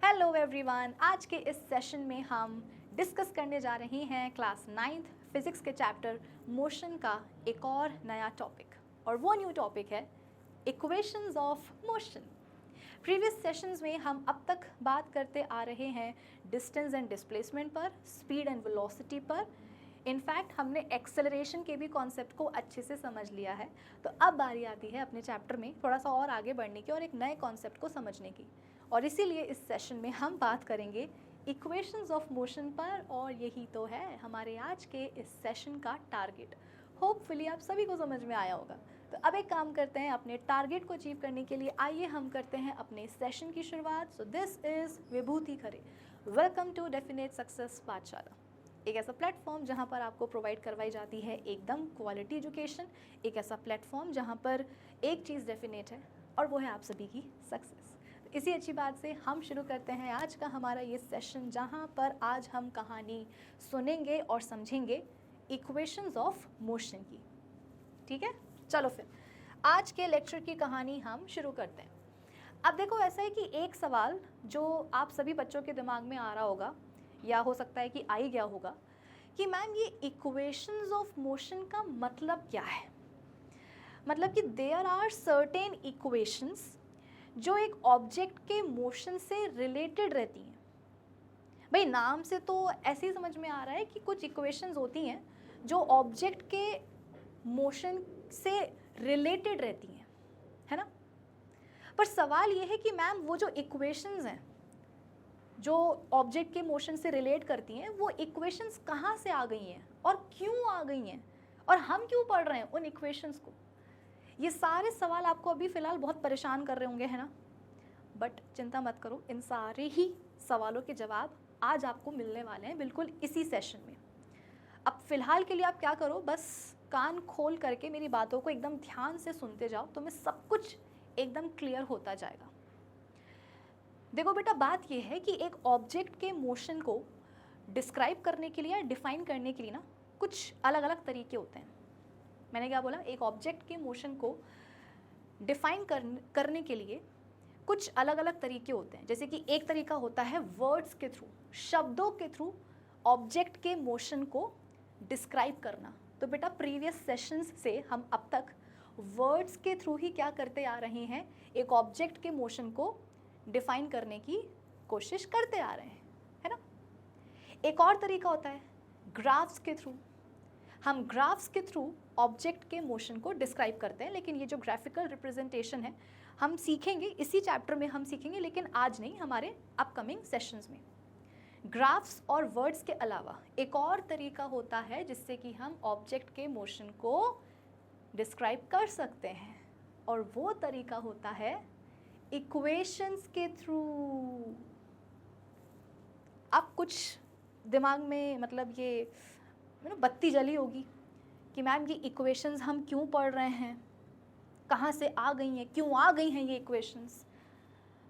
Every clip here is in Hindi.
हेलो एवरीवन, आज के इस सेशन में हम डिस्कस करने जा रहे हैं क्लास 9th फिजिक्स के चैप्टर मोशन का एक और नया टॉपिक, और वो न्यू टॉपिक है equations of motion. Previous sessions में हम अब तक बात करते आ रहे हैं डिस्टेंस एंड डिस्प्लेसमेंट पर, स्पीड एंड वेलोसिटी पर। इनफैक्ट हमने एक्सेलरेशन के भी कॉन्सेप्ट को अच्छे से समझ लिया है। तो अब बारी आती है अपने चैप्टर में थोड़ा सा और आगे बढ़ने की और एक नए कॉन्सेप्ट को समझने की, और इसीलिए इस सेशन में हम बात करेंगे इक्वेशंस ऑफ मोशन पर, और यही तो है हमारे आज के इस सेशन का टारगेट। होपफुली आप सभी को समझ में आया होगा। तो अब एक काम करते हैं, अपने टारगेट को अचीव करने के लिए आइए हम करते हैं अपने सेशन की शुरुआत। So this is Vibhuti Khare. Welcome to definite success Pathshala, एक ऐसा प्लेटफॉर्म जहां पर आपको प्रोवाइड करवाई जाती है एकदम क्वालिटी एजुकेशन, एक ऐसा प्लेटफॉर्म जहां पर एक चीज़ डेफिनेट है और वो है आप सभी की सक्सेस। इसी अच्छी बात से हम शुरू करते हैं आज का हमारा ये सेशन, जहां पर आज हम कहानी सुनेंगे और समझेंगे इक्वेशंस ऑफ मोशन की। ठीक है, चलो फिर आज के लेक्चर की कहानी हम शुरू करते हैं। अब देखो, ऐसा है कि एक सवाल जो आप सभी बच्चों के दिमाग में आ रहा होगा, या हो सकता है कि आ ही गया होगा, कि मैम ये इक्वेशंस ऑफ मोशन का मतलब क्या है। मतलब कि देयर आर सर्टेन इक्वेशंस जो एक ऑब्जेक्ट के मोशन से रिलेटेड रहती हैं। भाई नाम से तो ऐसे ही समझ में आ रहा है कि कुछ इक्वेशंस होती हैं जो ऑब्जेक्ट के मोशन से रिलेटेड रहती हैं, है ना। पर सवाल ये है कि मैम वो जो इक्वेशंस हैं जो ऑब्जेक्ट के मोशन से रिलेट करती हैं, वो इक्वेशंस कहाँ से आ गई हैं और क्यों आ गई हैं, और हम क्यों पढ़ रहे हैं उन इक्वेशंस को। ये सारे सवाल आपको अभी फ़िलहाल बहुत परेशान कर रहे होंगे, है ना। बट चिंता मत करो, इन सारे ही सवालों के जवाब आज आपको मिलने वाले हैं बिल्कुल इसी सेशन में। अब फ़िलहाल के लिए आप क्या करो, बस कान खोल करके मेरी बातों को एकदम ध्यान से सुनते जाओ, तुम्हें सब कुछ एकदम क्लियर होता जाएगा। देखो बेटा, बात यह है कि एक ऑब्जेक्ट के मोशन को डिस्क्राइब करने के लिए या डिफाइन करने के लिए ना कुछ अलग अलग तरीके होते हैं। मैंने क्या बोला, एक ऑब्जेक्ट के मोशन को डिफाइन करने के लिए कुछ अलग अलग तरीके होते हैं। जैसे कि एक तरीका होता है वर्ड्स के थ्रू, शब्दों के थ्रू ऑब्जेक्ट के मोशन को डिस्क्राइब करना। तो बेटा प्रीवियस सेशंस से हम अब तक वर्ड्स के थ्रू ही क्या करते आ रहे हैं, एक ऑब्जेक्ट के मोशन को डिफाइन करने की कोशिश करते आ रहे हैं, है ना। एक और तरीका होता है ग्राफ्स के थ्रू। हम ग्राफ्स के थ्रू ऑब्जेक्ट के मोशन को डिस्क्राइब करते हैं, लेकिन ये जो ग्राफिकल रिप्रेजेंटेशन है हम सीखेंगे इसी चैप्टर में, हम सीखेंगे, लेकिन आज नहीं, हमारे अपकमिंग सेशंस में। ग्राफ्स और वर्ड्स के अलावा एक और तरीका होता है जिससे कि हम ऑब्जेक्ट के मोशन को डिस्क्राइब कर सकते हैं, और वो तरीका होता है इक्वेशंस के थ्रू। अब कुछ दिमाग में मतलब ये बत्ती जली होगी कि मैम ये इक्वेशंस हम क्यों पढ़ रहे हैं, कहाँ से आ गई हैं, क्यों आ गई हैं ये इक्वेशंस।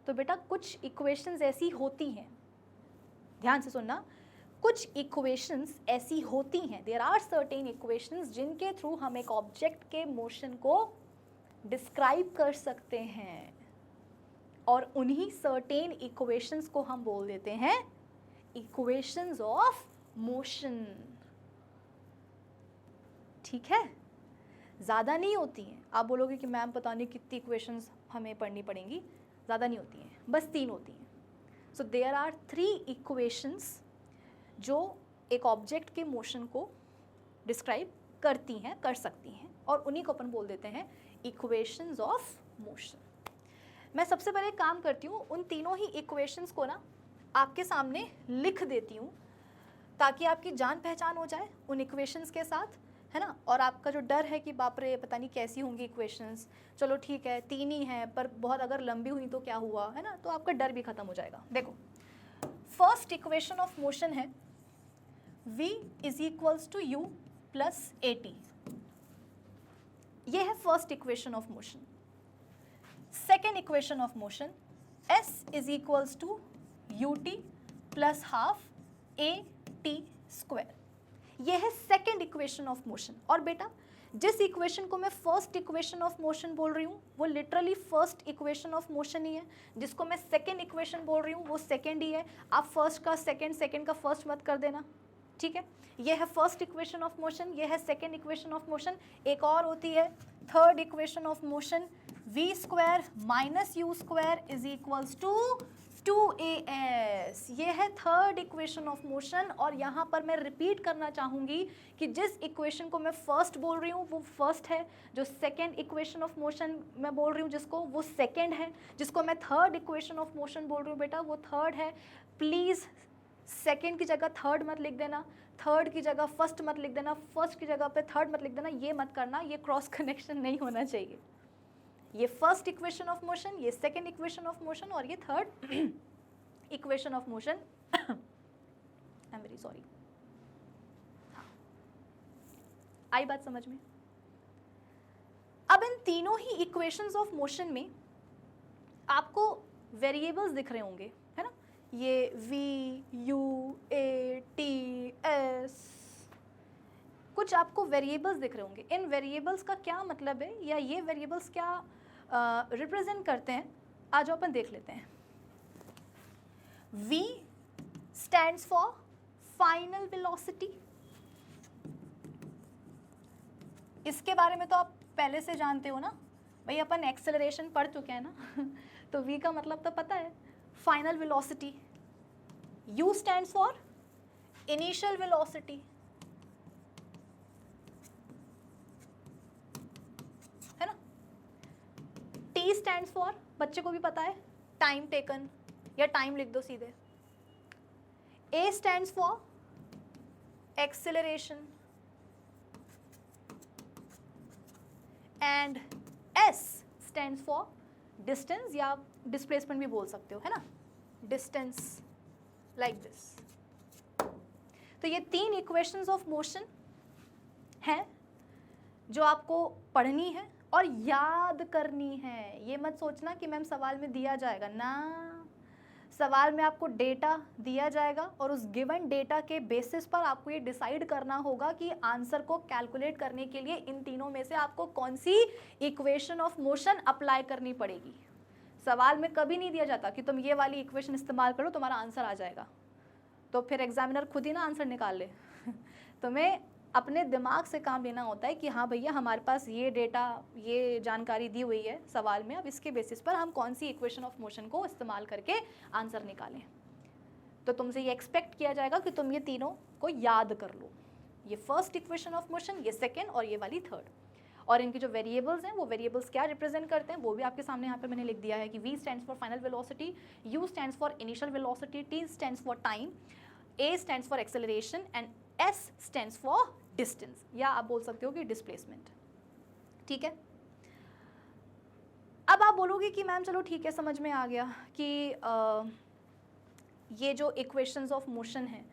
तो बेटा कुछ इक्वेशंस ऐसी होती हैं, ध्यान से सुनना, कुछ इक्वेशंस ऐसी होती हैं, देयर आर सर्टेन इक्वेशंस जिनके थ्रू हम एक ऑब्जेक्ट के मोशन को डिस्क्राइब कर सकते हैं, और उन्हीं सर्टेन इक्वेशंस को हम बोल देते हैं इक्वेशंस ऑफ मोशन। ठीक है, ज़्यादा नहीं होती हैं। आप बोलोगे कि मैम पता नहीं कितनी इक्वेशंस हमें पढ़नी पड़ेंगी, ज़्यादा नहीं होती हैं, बस 3 होती हैं। सो देयर आर 3 इक्वेशंस जो एक ऑब्जेक्ट के मोशन को डिस्क्राइब करती हैं, कर सकती हैं, और उन्हीं को अपन बोल देते हैं इक्वेशंस ऑफ मोशन। मैं सबसे पहले काम करती हूँ, उन तीनों ही इक्वेशंस को ना आपके सामने लिख देती हूँ, ताकि आपकी जान पहचान हो जाए उन इक्वेशंस के साथ, है ना। और आपका जो डर है कि बाप रे पता नहीं कैसी होंगी इक्वेशंस, चलो ठीक है 3 ही हैं, पर बहुत अगर लंबी हुई तो क्या हुआ, है ना, तो आपका डर भी खत्म हो जाएगा। देखो, फर्स्ट इक्वेशन ऑफ मोशन है v = u + at। ये है first equation of motion. Second equation of motion s = ut + ½ at²। ये है सेकेंड इक्वेशन ऑफ मोशन। और बेटा जिस इक्वेशन को मैं फर्स्ट इक्वेशन ऑफ मोशन बोल रही हूँ वो literally first equation of motion ही है, जिसको मैं सेकेंड इक्वेशन बोल रही हूँ वो सेकेंड ही है। आप फर्स्ट का सेकेंड, सेकेंड का फर्स्ट मत कर देना, ठीक है। ये है फर्स्ट इक्वेशन ऑफ मोशन, ये है सेकेंड इक्वेशन ऑफ मोशन। एक और होती है third equation of motion, v square minus you square is equals to 2as। ये है थर्ड इक्वेशन ऑफ मोशन। और यहाँ पर मैं रिपीट करना चाहूँगी कि जिस इक्वेशन को मैं फर्स्ट बोल रही हूँ वो फर्स्ट है, जो सेकेंड इक्वेशन ऑफ मोशन मैं बोल रही हूँ जिसको, वो सेकेंड है, जिसको मैं थर्ड इक्वेशन ऑफ मोशन बोल रही हूँ बेटा वो थर्ड है। प्लीज़ सेकेंड की जगह थर्ड मत लिख देना, थर्ड की जगह फर्स्ट मत लिख देना, फर्स्ट की जगह पे थर्ड मत लिख देना, ये मत करना, ये क्रॉस कनेक्शन नहीं होना चाहिए। ये फर्स्ट इक्वेशन ऑफ मोशन, ये सेकेंड इक्वेशन ऑफ मोशन और ये third equation of motion. I am very sorry. आई बात समझ में? अब इन तीनों ही इक्वेशंस ऑफ मोशन में आपको वेरिएबल्स दिख रहे होंगे, है ना? ये v, u, a, t, s, कुछ आपको वेरिएबल्स दिख रहे होंगे। इन वेरिएबल्स का क्या मतलब है या ये वेरिएबल्स क्या रिप्रेजेंट करते हैं, आज अपन देख लेते हैं। v stands for final velocity. इसके बारे में तो आप पहले से जानते हो ना भाई, अपन एक्सेलरेशन पढ़ चुके हैं ना तो v का मतलब तो पता है, final velocity. u stands for initial velocity, है ना। t स्टैंड्स फॉर, बच्चे को भी पता है, टाइम टेकन, या टाइम लिख दो सीधे। a stands for acceleration and s stands for distance, या डिस्प्लेसमेंट भी बोल सकते हो, है ना, डिस्टेंस, लाइक दिस। तो ये तीन इक्वेशंस ऑफ मोशन हैं जो आपको पढ़नी है और याद करनी है। ये मत सोचना कि मैम सवाल में दिया जाएगा ना, सवाल में आपको डेटा दिया जाएगा और उस गिवन डेटा के बेसिस पर आपको ये डिसाइड करना होगा कि आंसर को कैलकुलेट करने के लिए इन तीनों में से आपको कौन सी इक्वेशन ऑफ मोशन अप्लाई करनी पड़ेगी। सवाल में कभी नहीं दिया जाता कि तुम ये वाली इक्वेशन इस्तेमाल करो तुम्हारा आंसर आ जाएगा, तो फिर एग्जामिनर खुद ही ना आंसर निकाल ले तुम्हें अपने दिमाग से काम लेना होता है कि हाँ भैया हमारे पास ये डेटा, ये जानकारी दी हुई है सवाल में, अब इसके बेसिस पर हम कौन सी इक्वेशन ऑफ मोशन को इस्तेमाल करके आंसर निकालें। तो तुमसे ये एक्सपेक्ट किया जाएगा कि तुम ये तीनों को याद कर लो, ये फर्स्ट इक्वेशन ऑफ मोशन, ये सेकेंड और ये वाली थर्ड। और इनके जो वेरिएबल्स हैं वो वेरिएबल्स क्या रिप्रेजेंट करते हैं वो भी आपके सामने यहाँ पे मैंने लिख दिया है कि v stands for final velocity, u stands for initial velocity, t stands for time, a stands for acceleration and s stands for distance, या आप बोल सकते हो कि डिस्प्लेसमेंट। ठीक है, अब आप बोलोगे कि मैम चलो ठीक है समझ में आ गया कि ये जो इक्वेशंस ऑफ मोशन हैं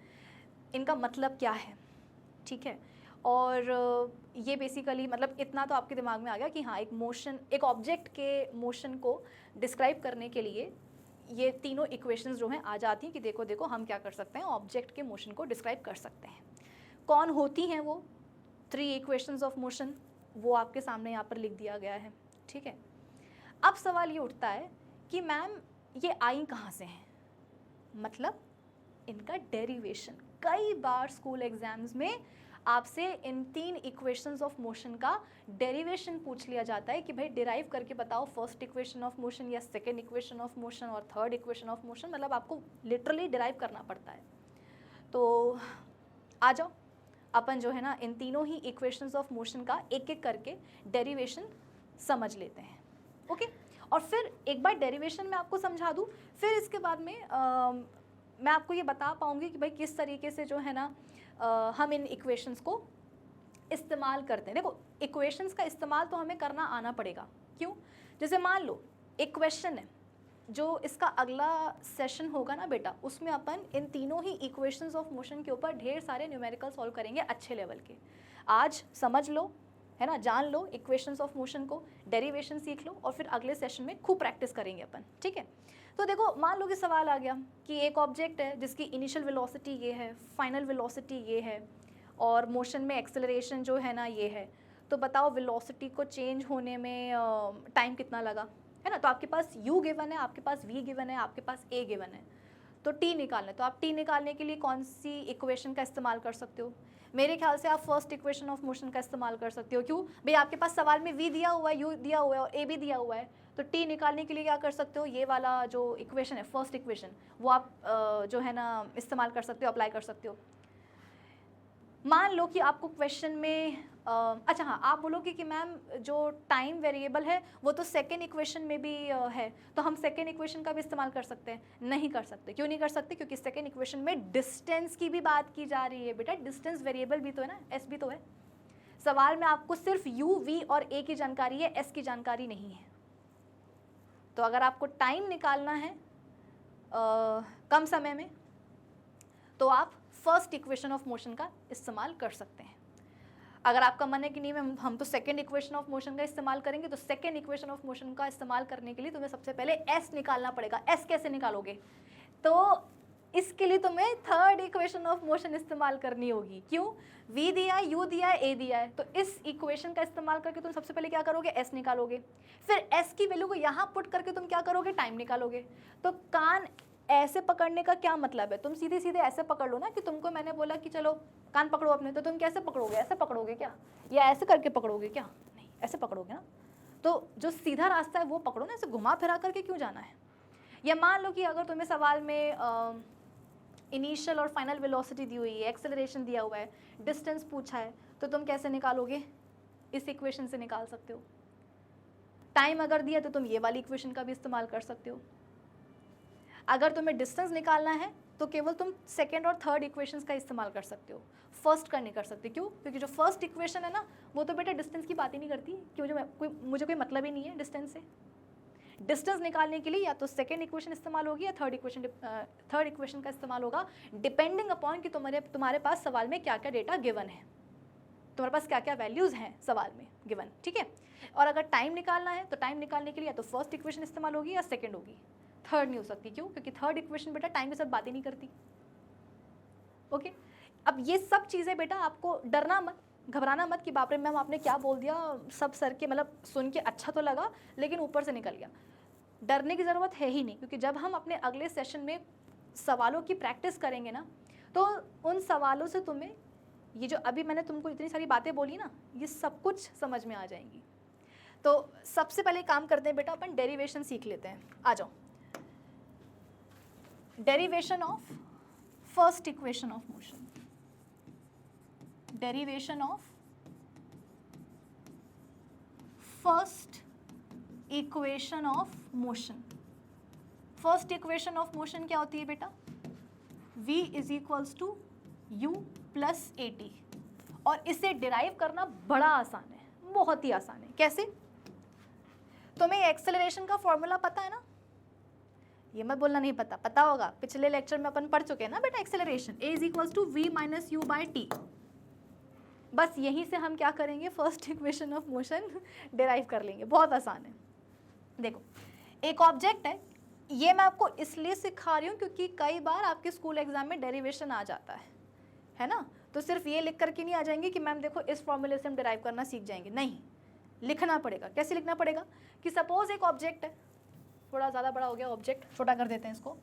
इनका मतलब क्या है, ठीक है। और ये बेसिकली मतलब इतना तो आपके दिमाग में आ गया कि हाँ एक मोशन, एक ऑब्जेक्ट के मोशन को डिस्क्राइब करने के लिए ये तीनों इक्वेशंस जो हैं आ जाती हैं कि देखो देखो हम क्या कर सकते हैं, ऑब्जेक्ट के मोशन को डिस्क्राइब कर सकते हैं। कौन होती हैं वो थ्री इक्वेशंस ऑफ मोशन, वो आपके सामने यहाँ पर लिख दिया गया है, ठीक है। अब सवाल ये उठता है कि मैम ये आई कहाँ से हैं, मतलब इनका डेरिवेशन। कई बार स्कूल एग्जाम्स में आपसे इन तीन इक्वेशंस ऑफ मोशन का डेरिवेशन पूछ लिया जाता है कि भाई डिराइव करके बताओ फर्स्ट इक्वेशन ऑफ मोशन या सेकेंड इक्वेशन ऑफ मोशन और थर्ड इक्वेशन ऑफ मोशन, मतलब आपको लिटरली डिराइव करना पड़ता है। तो आ जाओ अपन जो है ना इन तीनों ही इक्वेशंस ऑफ मोशन का एक एक करके डेरिवेशन समझ लेते हैं, ओके। और फिर एक बार डेरिवेशन में आपको समझा दूँ, फिर इसके बाद में मैं आपको ये बता पाऊँगी कि भाई किस तरीके से जो है ना हम इन इक्वेशंस को इस्तेमाल करते हैं। देखो इक्वेशंस का इस्तेमाल तो हमें करना आना पड़ेगा, क्यों? जैसे मान लो एक क्वेश्चन है, जो इसका अगला सेशन होगा ना बेटा, उसमें अपन इन तीनों ही इक्वेशंस ऑफ मोशन के ऊपर ढेर सारे न्यूमेरिकल सॉल्व करेंगे अच्छे लेवल के। आज समझ लो, है ना, जान लो इक्वेशंस ऑफ मोशन को, डेरिवेशन सीख लो और फिर अगले सेशन में खूब प्रैक्टिस करेंगे अपन, ठीक है। तो देखो मान लो कि सवाल आ गया कि एक ऑब्जेक्ट है जिसकी इनिशियल वेलोसिटी ये है, फाइनल वेलोसिटी ये है और मोशन में एक्सेलरेशन जो है ना ये है, तो बताओ वेलोसिटी को चेंज होने में टाइम कितना लगा, है ना। तो आपके पास u गिवन है, आपके पास v गिवन है, आपके पास a गिवन है, तो t निकालना है। तो आप t निकालने के लिए कौन सी इक्वेशन का इस्तेमाल कर सकते हो? मेरे ख्याल से आप फर्स्ट इक्वेशन ऑफ मोशन का इस्तेमाल कर सकते हो। क्यों भाई, आपके पास सवाल में v दिया हुआ है, u दिया हुआ है और a भी दिया हुआ है, तो t निकालने के लिए क्या कर सकते हो, ये वाला जो इक्वेशन है फर्स्ट इक्वेशन, वो आप जो है ना इस्तेमाल कर सकते हो, अप्लाई कर सकते हो। मान लो कि आपको क्वेश्चन में अच्छा हाँ, आप बोलोगे कि मैम जो टाइम वेरिएबल है वो तो सेकेंड इक्वेशन में भी है, तो हम सेकेंड इक्वेशन का भी इस्तेमाल कर सकते हैं? नहीं कर सकते। क्यों नहीं कर सकते? क्योंकि सेकेंड इक्वेशन में डिस्टेंस की भी बात की जा रही है बेटा, डिस्टेंस वेरिएबल भी तो है ना, एस भी तो है। सवाल में आपको सिर्फ यू, वी और ए की जानकारी है, एस की जानकारी नहीं है। तो अगर आपको टाइम निकालना है कम समय में, तो आप फर्स्ट इक्वेशन ऑफ मोशन का इस्तेमाल कर सकते हैं। अगर आपका मन है कि नहीं मैम हम तो सेकेंड इक्वेशन ऑफ मोशन का इस्तेमाल करेंगे, तो सेकेंड इक्वेशन ऑफ मोशन का इस्तेमाल करने के लिए तुम्हें सबसे पहले एस निकालना पड़ेगा। एस कैसे निकालोगे? तो इसके लिए तुम्हें थर्ड इक्वेशन ऑफ मोशन इस्तेमाल करनी होगी। क्यों? v दिया है, u दिया है, a दिया है, तो इस इक्वेशन का इस्तेमाल करके तुम सबसे पहले क्या करोगे, s निकालोगे। फिर s की वैल्यू को यहाँ पुट करके तुम क्या करोगे, टाइम निकालोगे। तो कान ऐसे पकड़ने का क्या मतलब है? तुम सीधे सीधे ऐसे पकड़ लो ना, कि तुमको मैंने बोला कि चलो कान पकड़ो अपने, तो तुम कैसे पकड़ोगे? ऐसे पकड़ोगे क्या, या ऐसे करके पकड़ोगे क्या? नहीं, ऐसे पकड़ोगे ना। तो जो सीधा रास्ता है वो पकड़ो ना, ऐसे घुमा फिरा करके क्यों जाना है। या मान लो कि अगर तुम्हें सवाल में इनिशियल और फाइनल वेलोसिटी दी हुई है, एक्सेलरेशन दिया हुआ है, डिस्टेंस पूछा है, तो तुम कैसे निकालोगे? इस इक्वेशन से निकाल सकते हो। टाइम अगर दिया तो तुम ये वाली इक्वेशन का भी इस्तेमाल कर सकते हो। अगर तुम्हें डिस्टेंस निकालना है तो केवल तुम सेकेंड और थर्ड इक्वेशंस का इस्तेमाल कर सकते हो, फर्स्ट का नहीं कर सकते। क्यों? क्योंकि जो फर्स्ट इक्वेशन है ना, वो तो बेटा डिस्टेंस की बात ही नहीं करती, क्यों मुझे कोई मतलब ही नहीं है डिस्टेंस से। डिस्टेंस निकालने के लिए या तो सेकेंड इक्वेशन इस्तेमाल होगी या थर्ड इक्वेशन का इस्तेमाल होगा, डिपेंडिंग अपॉन कि तुम्हारे पास सवाल में क्या क्या डेटा गिवन है, तुम्हारे पास क्या क्या वैल्यूज़ हैं सवाल में गिवन, ठीक है। और अगर टाइम निकालना है तो टाइम निकालने के लिए या तो फर्स्ट इक्वेशन इस्तेमाल होगी या सेकेंड होगी, थर्ड नहीं हो सकती। क्यों? क्योंकि थर्ड इक्वेशन बेटा टाइम के साथ बात ही नहीं करती। ओके, अब ये सब चीज़ें बेटा आपको डरना मत, घबराना मत कि बाप रे मैम आपने क्या बोल दिया, सब सर के मतलब सुन के अच्छा तो लगा लेकिन ऊपर से निकल गया। डरने की ज़रूरत है ही नहीं, क्योंकि जब हम अपने अगले सेशन में सवालों की प्रैक्टिस करेंगे ना, तो उन सवालों से तुम्हें ये जो अभी मैंने तुमको इतनी सारी बातें बोली ना, ये सब कुछ समझ में आ जाएंगी। तो सबसे पहले काम करते हैं बेटा, अपन डेरिवेशन सीख लेते हैं। आ जाओ, derivation of first equation of motion, derivation of first equation of motion. First equation of motion क्या होती है बेटा? v is equals to u plus a t. और इसे डिराइव करना बड़ा आसान है, बहुत ही आसान है। कैसे? तुम्हें एक्सेलरेशन का फॉर्मूला पता है ना? ये मत बोलना नहीं पता, पता होगा, पिछले लेक्चर में अपन पढ़ चुके हैं ना बेटा acceleration, a is equals to v minus u by t. बस यहीं से हम क्या करेंगे, first equation of motion derive कर लेंगे, बहुत आसान है। देखो, एक ऑब्जेक्ट है, ये मैं आपको इसलिए सिखा रही हूँ क्योंकि कई बार आपके स्कूल एग्जाम में डेरिवेशन आ जाता है ना। तो सिर्फ ये लिख करके नहीं आ जाएंगे कि मैम देखो इस फॉर्मूले से हम डिराइव करना सीख जाएंगे, नहीं, लिखना पड़ेगा। कैसे लिखना पड़ेगा? कि सपोज एक ऑब्जेक्ट है, थोड़ा ज़्यादा बड़ा हो गया ऑब्जेक्ट, छोटा कर देते हैं इसको,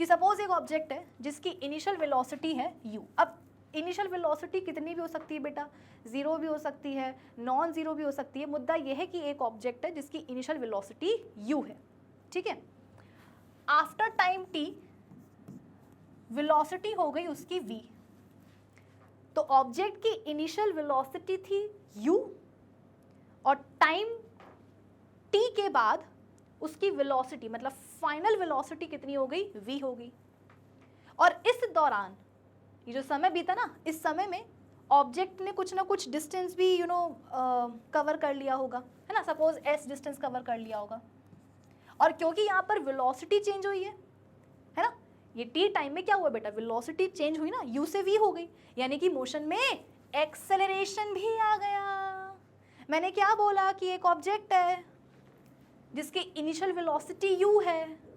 कि सपोज एक ऑब्जेक्ट है जिसकी इनिशियल वेलोसिटी है u। अब इनिशियल वेलोसिटी कितनी भी हो सकती है बेटा, ज़ीरो भी हो सकती है, नॉन ज़ीरो भी हो सकती है। मुद्दा यह है कि एक ऑब्जेक्ट है जिसकी इनिशियल वेलोसिटी u है, ठीक है। आफ्टर टाइम t वेलोसिटी हो गई उसकी v, तो ऑब्जेक्ट की इनिशियल वेलोसिटी थी u और टाइम t के बाद उसकी वेलोसिटी मतलब फाइनल वेलोसिटी कितनी हो गई, v हो गई। और इस दौरान ये जो समय बीता ना, इस समय में ऑब्जेक्ट ने कुछ ना कुछ डिस्टेंस भी कवर कर लिया होगा, है ना। सपोज s डिस्टेंस कवर कर लिया होगा। और क्योंकि यहाँ पर वेलोसिटी चेंज हुई है ना, ये t टाइम में क्या हुआ बेटा, वेलोसिटी चेंज हुई ना, u से v हो गई, यानी कि मोशन में एक्सेलरेशन भी आ गया। मैंने क्या बोला कि एक ऑब्जेक्ट है जिसकी इनिशियल वेलोसिटी u है,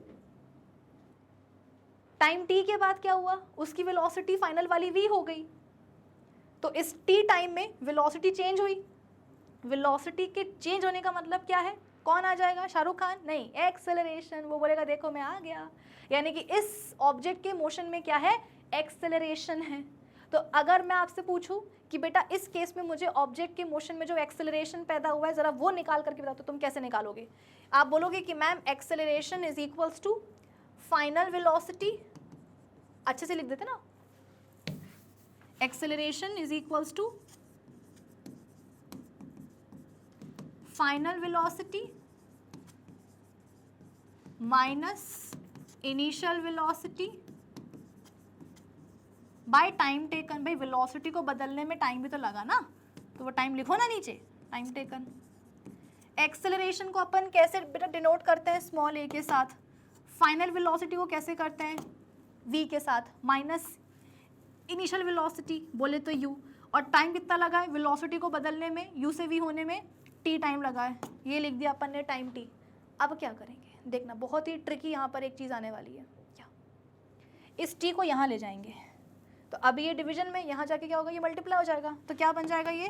टाइम t के बाद क्या हुआ, उसकी वेलोसिटी फाइनल वाली v हो गई। तो इस टी टाइम में वेलोसिटी चेंज हुई, वेलोसिटी के चेंज होने का मतलब क्या है, कौन आ जाएगा, शाहरुख खान, नहीं, एक्सेलरेशन। वो बोलेगा देखो मैं आ गया, यानी कि इस ऑब्जेक्ट के मोशन में क्या है, एक्सेलरेशन है। तो अगर मैं आपसे पूछूं कि बेटा इस केस में मुझे ऑब्जेक्ट के मोशन में जो एक्सेलरेशन पैदा हुआ है जरा वो निकाल करके बताओ, तो तुम कैसे निकालोगे? आप बोलोगे कि ma'am acceleration is equals to final velocity, अच्छे से लिख देते ना, acceleration is equals to final velocity minus initial velocity by time taken. भाई वेलोसिटी को बदलने में टाइम भी तो लगा ना, तो वो टाइम लिखो ना नीचे, टाइम टेकन। एक्सेलरेशन को अपन कैसे बेटा डिनोट करते हैं, स्मॉल ए के साथ। फाइनल वेलोसिटी को कैसे करते हैं, वी के साथ, माइनस इनिशियल वेलोसिटी बोले तो यू। और टाइम कितना लगा है वेलोसिटी को बदलने में, यू से वी होने में टी टाइम लगा है, ये लिख दिया अपन ने टाइम टी। अब क्या करेंगे देखना, बहुत ही ट्रिकी यहाँ पर एक चीज़ आने वाली है। क्या, इस टी को यहाँ ले जाएंगे, तो अब ये डिवीजन में यहाँ जाके क्या होगा, ये मल्टीप्लाई हो जाएगा, तो क्या बन जाएगा ये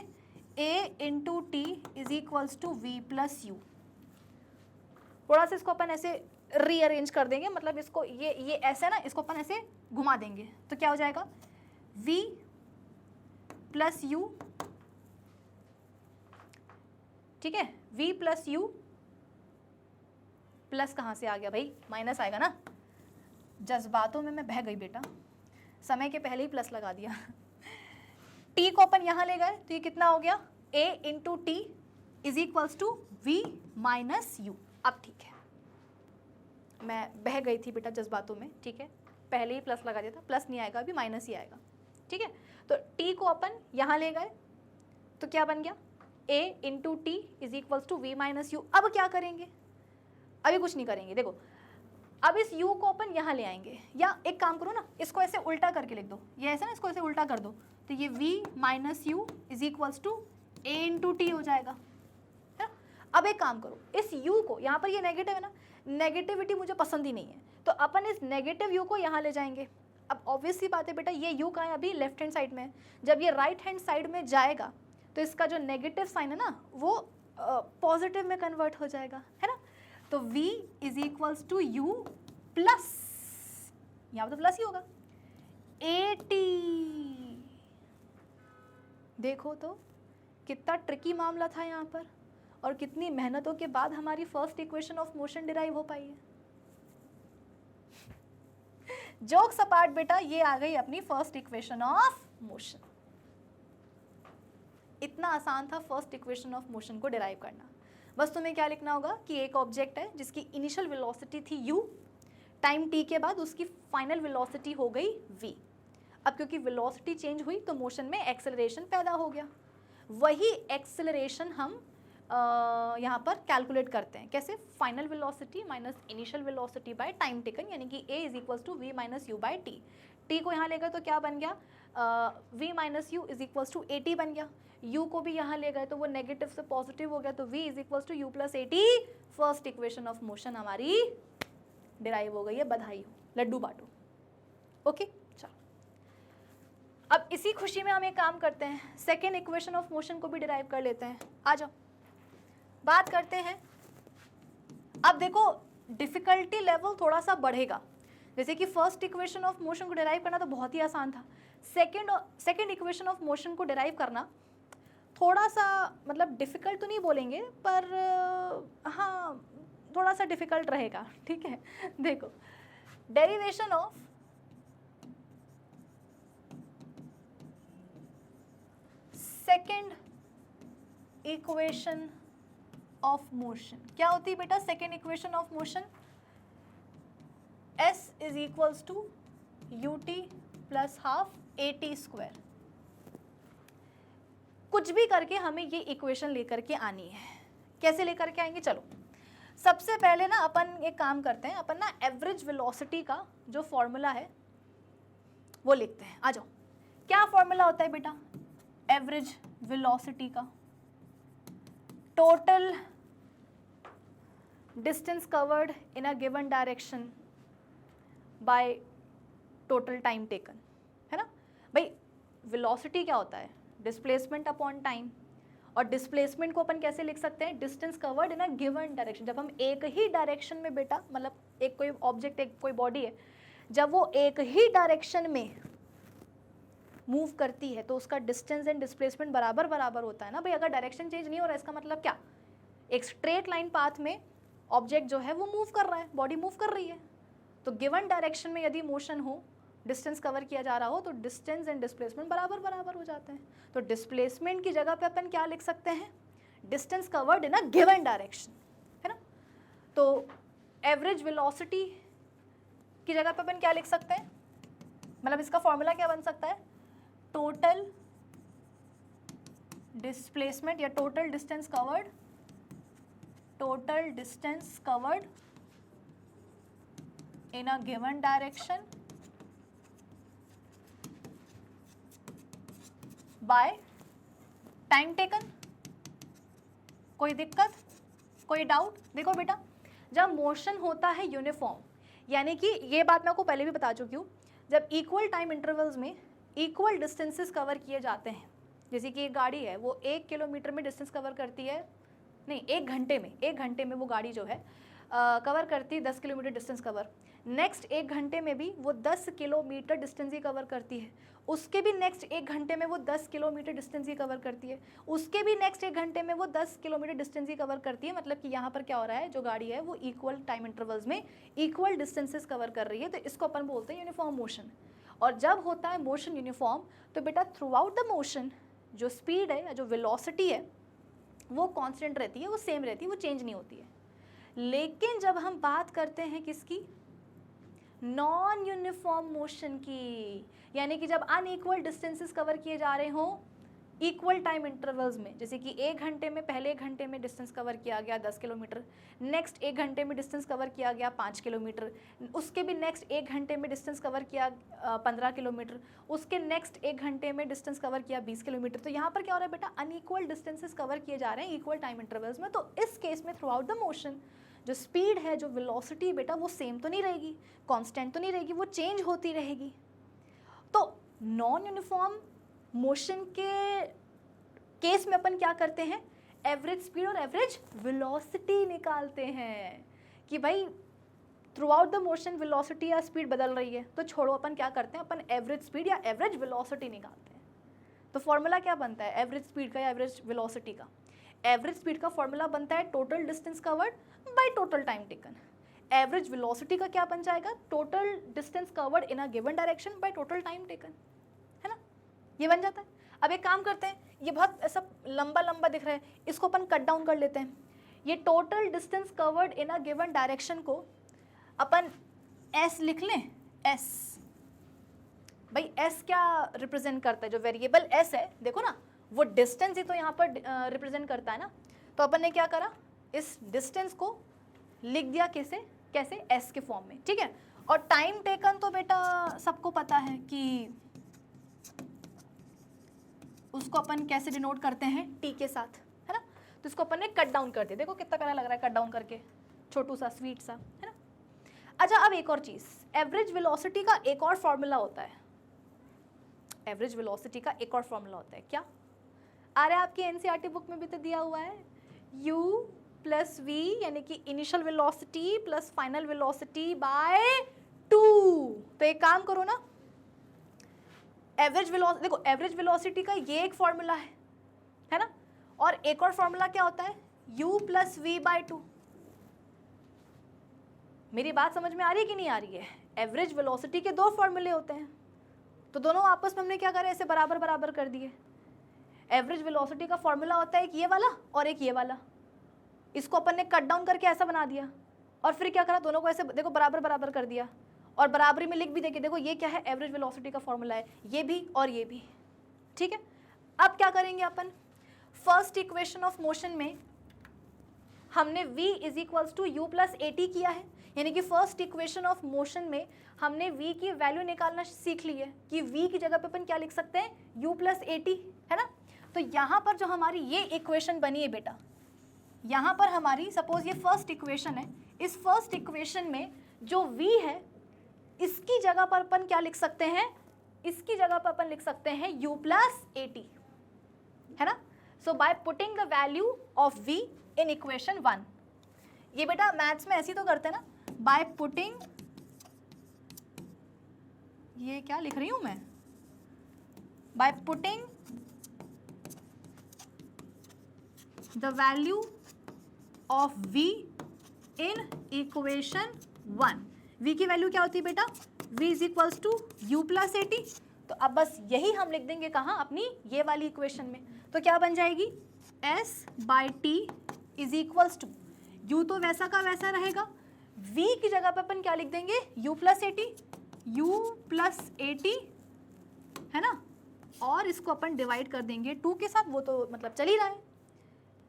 a into t is equals to v plus u. थोड़ा सा इसको अपन ऐसे रीअरेंज कर देंगे, मतलब इसको ये ऐसे ना, इसको अपन ऐसे घुमा देंगे, तो क्या हो जाएगा v प्लस यू, ठीक है, v प्लस यू, प्लस कहाँ से आ गया भाई, माइनस आएगा ना, जज्बातों में मैं बह गई बेटा, समय के पहले ही प्लस लगा दिया। t को अपन यहाँ ले गए तो ये कितना हो गया, a into t is equals to v minus u. अब ठीक है, मैं बह गई थी बेटा जज्बातों में, ठीक है, पहले ही प्लस लगा दिया था, प्लस नहीं आएगा, अभी माइनस ही आएगा, ठीक है। तो t को अपन यहाँ ले गए तो क्या बन गया, a into t is equals to v minus u. अब क्या करेंगे, अभी कुछ नहीं करेंगे, देखो अब इस u को अपन यहाँ ले आएंगे, या एक काम करो ना, इसको ऐसे उल्टा करके लिख दो, ये ऐसा ना, इसको ऐसे उल्टा कर दो, तो ये v minus u is equals to a into t हो जाएगा, है ना। अब एक काम करो, इस u को, यहाँ पर ये नेगेटिव है ना, नेगेटिविटी मुझे पसंद ही नहीं है, तो अपन इस नेगेटिव u को यहाँ ले जाएंगे। अब ऑब्वियस सी बात है बेटा, ये u कहाँ है, अभी लेफ्ट हैंड साइड में है, जब ये राइट हैंड साइड में जाएगा तो इसका जो नेगेटिव साइन है ना वो पॉजिटिव में कन्वर्ट हो जाएगा, है ना। तो v is equals to u plus, यहाँ पर तो प्लस ही होगा, at। देखो तो कितना ट्रिकी मामला था यहाँ पर, और कितनी मेहनतों के बाद हमारी first equation of motion derive हो पाई है। जोक्स अपार्ट बेटा, ये आ गई अपनी फर्स्ट इक्वेशन ऑफ मोशन। इतना आसान था फर्स्ट इक्वेशन ऑफ मोशन को डिराइव करना। बस तुम्हें क्या लिखना होगा कि एक ऑब्जेक्ट है जिसकी इनिशियल वेलोसिटी थी u, टाइम t के बाद उसकी फाइनल वेलोसिटी हो गई v। अब क्योंकि वेलोसिटी चेंज हुई तो मोशन में एक्सेलरेशन पैदा हो गया, वही एक्सेलरेशन हम यहाँ पर कैलकुलेट करते हैं, कैसे, final velocity minus initial velocity by time taken, यानी कि a is equals to v minus you by t. T को यहाँ ले गए तो क्या बन गया, v minus u is equals to a t बन गया। u को भी यहाँ ले गए तो वो नेगेटिव से पॉजिटिव हो गया, तो v is equals to u plus a t. First equation of motion हमारी डिराइव हो गई है, बधाई हो, लड्डू बांटो। ओके, चलो अब इसी खुशी में हम एक काम करते हैं, सेकेंड इक्वेशन ऑफ मोशन को भी डिराइव कर लेते हैं। आ जाओ बात करते हैं। अब देखो डिफिकल्टी लेवल थोड़ा सा बढ़ेगा, जैसे कि फर्स्ट इक्वेशन ऑफ मोशन को डिराइव करना तो बहुत ही आसान था, सेकेंड इक्वेशन ऑफ मोशन को डिराइव करना थोड़ा सा, मतलब डिफिकल्ट तो नहीं बोलेंगे पर हाँ थोड़ा सा डिफिकल्ट रहेगा, ठीक है। देखो derivation of second equation of motion क्या होती है बेटा, second equation of motion s is equals to u t plus half a t square. कुछ भी करके हमें ये इक्वेशन लेकर के आनी है। कैसे लेकर के आएंगे, चलो सबसे पहले ना अपन एक काम करते हैं, अपन ना एवरेज वेलोसिटी का जो फॉर्मूला है वो लिखते हैं। आ जाओ, क्या फॉर्मूला होता है बेटा एवरेज वेलोसिटी का, total distance covered in a given direction by total time taken, है ना। भाई वेलोसिटी क्या होता है, डिस्प्लेसमेंट अपॉन टाइम। और डिस्प्लेसमेंट को अपन कैसे लिख सकते हैं, distance covered in a given direction. जब हम एक ही डायरेक्शन में बेटा, मतलब एक कोई ऑब्जेक्ट, एक कोई बॉडी है, जब वो एक ही डायरेक्शन में मूव करती है तो उसका डिस्टेंस एंड डिस्प्लेसमेंट बराबर बराबर होता है ना भाई। अगर डायरेक्शन चेंज नहीं हो रहा है, इसका मतलब क्या, एक स्ट्रेट लाइन पाथ में ऑब्जेक्ट जो है वो मूव कर रहा है, बॉडी मूव कर रही है। तो गिवन डायरेक्शन में यदि मोशन हो, डिस्टेंस कवर किया जा रहा हो, तो डिस्टेंस एंड डिस्प्लेसमेंट बराबर बराबर हो जाते हैं। तो डिस्प्लेसमेंट की जगह पे अपन क्या लिख सकते हैं, distance covered in a given direction, है ना। तो एवरेज वेलोसिटी की जगह पे अपन क्या लिख सकते हैं, मतलब इसका फॉर्मूला क्या बन सकता है, टोटल डिस्प्लेसमेंट या total distance covered, total distance covered in a given direction by time taken। कोई दिक्कत, कोई डाउट? देखो बेटा, जब मोशन होता है यूनिफॉर्म, यानी कि ये बात मैं आपको पहले भी बता चुकी हूँ, जब इक्वल टाइम इंटरवल्स में इक्वल डिस्टेंसेस कवर किए जाते हैं, जैसे कि एक गाड़ी है वो 1 किलोमीटर में डिस्टेंस कवर करती है, नहीं 1 घंटे में वो गाड़ी जो है कवर करती है 10 किलोमीटर डिस्टेंस कवर। नेक्स्ट 1 घंटे में भी वो 10 किलोमीटर डिस्टेंस ही कवर करती है, उसके भी नेक्स्ट 1 घंटे में वो 10 किलोमीटर डिस्टेंस ही कवर करती है, उसके भी नेक्स्ट 1 घंटे में वो 10 किलोमीटर डिस्टेंस ही कवर करती है। मतलब कि यहाँ पर क्या हो रहा है, जो गाड़ी है वो इक्वल टाइम इंटरवल्स में इक्वल डिस्टेंसेस कवर कर रही है, तो इसको अपन बोलते हैं यूनिफॉर्म मोशन। और जब होता है मोशन यूनिफॉर्म, तो बेटा थ्रू आउट द मोशन जो स्पीड है या जो वेलोसिटी है वो कांस्टेंट रहती है, वो सेम रहती है, वो चेंज नहीं होती है। लेकिन जब हम बात करते हैं किसकी, नॉन यूनिफॉर्म मोशन की, यानी कि जब अनइक्वल डिस्टेंसेस कवर किए जा रहे हों इक्वल टाइम इंटरवल्स में, जैसे कि 1 घंटे में, पहले 1 घंटे में डिस्टेंस कवर किया गया 10 किलोमीटर, नेक्स्ट 1 घंटे में डिस्टेंस कवर किया गया 5 किलोमीटर, उसके भी नेक्स्ट 1 घंटे में डिस्टेंस कवर किया 15 किलोमीटर, उसके नेक्स्ट 1 घंटे में डिस्टेंस कवर किया 20 किलोमीटर। तो यहाँ पर क्या हो रहा है बेटा, अनइक्वल डिस्टेंसेस कवर किए जा रहे हैं इक्वल टाइम इंटरवल्स में। तो इस केस में थ्रू आउट द मोशन जो स्पीड है, जो वेलोसिटी बेटा, वो सेम तो नहीं रहेगी, कांस्टेंट तो नहीं रहेगी, वो चेंज होती रहेगी। तो नॉन यूनिफॉर्म मोशन के केस में अपन क्या करते हैं, एवरेज स्पीड और एवरेज वेलोसिटी निकालते हैं कि भाई through out the motion velocity या स्पीड बदल रही है, तो छोड़ो, अपन क्या करते हैं, अपन एवरेज स्पीड या एवरेज वेलोसिटी निकालते हैं। तो फॉर्मूला क्या बनता है एवरेज स्पीड का या एवरेज वेलोसिटी का, एवरेज स्पीड का फॉर्मूला बनता है total distance covered by total time taken. Average velocity का क्या बन जाएगा, total distance covered in a given direction by total time taken, है ना, ये बन जाता है। अब एक काम करते हैं, ये बहुत ऐसा लंबा लंबा दिख रहा है, इसको अपन कट डाउन कर लेते हैं। ये total distance covered in a given direction को अपन एस लिख लें, एस। भाई एस क्या रिप्रेजेंट करता है, जो वेरिएबल एस है, देखो ना, वो डिस्टेंस ही तो यहाँ पर रिप्रेजेंट करता है ना। तो अपन ने क्या करा, इस डिस्टेंस को लिख दिया कैसे, कैसे, एस के फॉर्म में, ठीक है। और टाइम टेकन तो बेटा सबको पता है कि उसको अपन कैसे डिनोट करते हैं, टी के साथ, है ना। तो इसको अपन ने कट डाउन कर दिया, देखो कितना प्यारा लग रहा है कट डाउन करके, छोटू सा स्वीट सा, है ना। अच्छा, अब एक और चीज़, एवरेज वेलोसिटी का एक और फॉर्मूला होता है, एवरेज वेलोसिटी का एक और फॉर्मूला होता है, क्या? अरे आपकी एनसीईआरटी बुक में भी तो दिया हुआ है, u प्लस v, यानी कि initial velocity plus final velocity bye 2। तो एक काम करो ना, एवरेज वेलोसिटी, देखो एवरेज वेलोसिटी का ये एक फॉर्मूला है ना, और एक और फॉर्मूला क्या होता है, u प्लस v बाय 2। मेरी बात समझ में आ रही है कि नहीं आ रही है? एवरेज वेलोसिटी के 2 फॉर्मूले होते हैं, तो दोनों आपस में हमने क्या करा, ऐसे बराबर बराबर कर दिए। एवरेज वेलोसिटी का फॉर्मूला होता है एक ये वाला और एक ये वाला, इसको अपन ने कट डाउन करके ऐसा बना दिया, और फिर क्या करा, दोनों को ऐसे देखो बराबर बराबर कर दिया, और बराबरी में लिख भी देंगे, देखो ये क्या है, एवरेज वेलोसिटी का फॉर्मूला है, ये भी और ये भी, ठीक है। अब क्या करेंगे अपन, फर्स्ट इक्वेशन ऑफ मोशन में हमने v is equals to u plus a t किया है, यानी कि फर्स्ट इक्वेशन ऑफ मोशन में हमने v की वैल्यू निकालना सीख ली है कि v की जगह पे अपन क्या लिख सकते हैं, u प्लस ए टी, है ना। तो यहाँ पर जो हमारी ये इक्वेशन बनी है बेटा, यहाँ पर हमारी सपोज ये फर्स्ट इक्वेशन है, इस फर्स्ट इक्वेशन में जो v है इसकी जगह पर अपन क्या लिख सकते हैं, इसकी जगह पर अपन लिख सकते हैं u प्लस ए टी, है ना. So by putting the value of v in equation 1, ये बेटा मैथ्स में ऐसे ही तो करते हैं ना, बाय पुटिंग, ये क्या लिख रही हूं मैं, by putting the value of v in equation 1. v की वैल्यू क्या होती है बेटा, v is equals to u plus a t. तो अब बस यही हम लिख देंगे कहाँ, अपनी ये वाली इक्वेशन में. तो क्या बन जाएगी, s by t is equals to, u तो वैसा का वैसा रहेगा, v की जगह पे अपन क्या लिख देंगे, u plus eighty, u plus eighty, है ना, और इसको अपन डिवाइड कर देंगे 2 के साथ, वो तो मतलब चल ही रहा है.